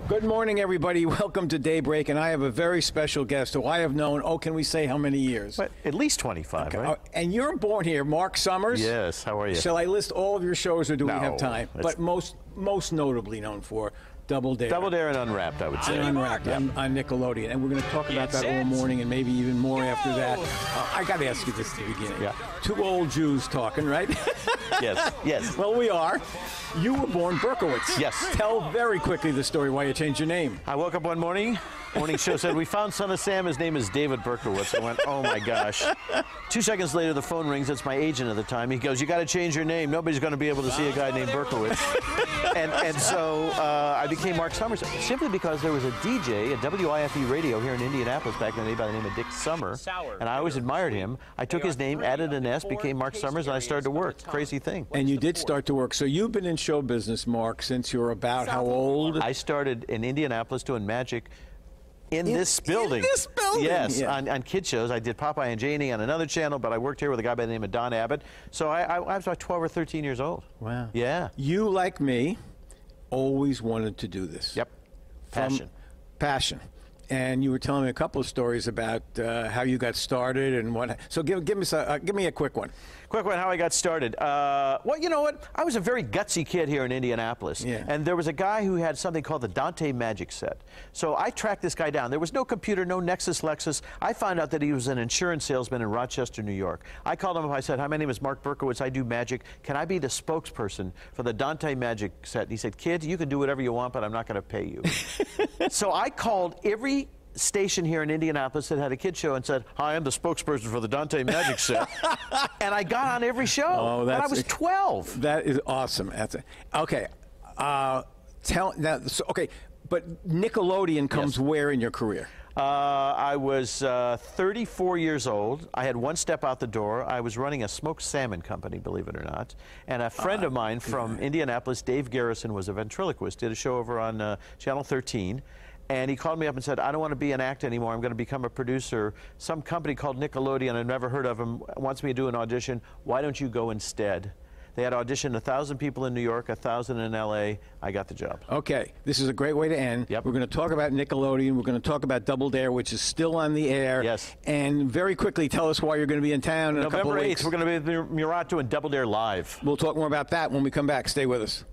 Good morning, everybody. Welcome to Daybreak, and I have a very special guest who I have known, can we say how many years? What, at least 25, okay. right? And you're born here, Marc Summers. Yes, how are you? Shall I list all of your shows, or do we have time? It's... But most notably known for Double Dare. Double Dare and Unwrapped, I would say. And Unwrapped on Nickelodeon. And we're going to talk about that all morning and maybe even more after that. I got to ask you this at the beginning. Yeah. Two old Jews talking, right? Yes, yes. Well, we are. You were born Berkowitz. Yes. Tell very quickly the story why you changed your name. I woke up one morning show said, we found Son of Sam, his name is David Berkowitz. I went, oh my gosh. 2 seconds later, the phone rings. It's my agent at the time. He goes, you got to change your name. Nobody's going to be able to see a guy named Berkowitz. and so I became Marc Summers simply because there was a DJ at WIFE radio here in Indianapolis back in the day by the name of Dick Summer. And I always admired him. I took his name, added an S, became Marc Summers, and I started to work. Crazy thing. And you did start to work. So you've been in show business, Marc, since you were about how old? I started in Indianapolis doing magic in this building. In this building? Yes, yeah. on kid shows. I did Popeye and Janie on another channel, but I worked here with a guy by the name of Don Abbott. So I was about 12 or 13 years old. Wow. Yeah. You, like me, always wanted to do this. Yep. Passion. Passion. And you were telling me a couple of stories about how you got started and what. So give me a quick one. Quick one, how I got started. Well, you know what? I was a very gutsy kid here in Indianapolis. Yeah. And there was a guy who had something called the Dante Magic Set. So I tracked this guy down. There was no computer, no Nexus Lexus. I found out that he was an insurance salesman in Rochester, New York. I called him up. I said, hi, my name is Marc Berkowitz. I do magic. Can I be the spokesperson for the Dante Magic Set? And he said, kid, you can do whatever you want, but I'm not going to pay you. So I called every station here in Indianapolis that had a kid show and said, hi, I'm the spokesperson for the Dante Magic Set. And I got on every show. Oh, and I was 12. That is awesome. Okay. Okay, but Nickelodeon comes where in your career? I was 34 years old. I had one step out the door. I was running a smoked salmon company, believe it or not. And a friend of mine from Indianapolis, Dave Garrison, was a ventriloquist, did a show over on Channel 13. And he called me up and said, I don't want to be an actor anymore. I'm going to become a producer. Some company called Nickelodeon, I've never heard of him, wants me to do an audition. Why don't you go instead? They had auditioned 1,000 people in New York, 1,000 in L.A. I got the job. Okay. This is a great way to end. Yep. We're going to talk about Nickelodeon. We're going to talk about Double Dare, which is still on the air. Yes. And very quickly, tell us why you're going to be in town in a couple of weeks. November 8th, we're going to be at the Murat doing Double Dare Live. We'll talk more about that when we come back. Stay with us.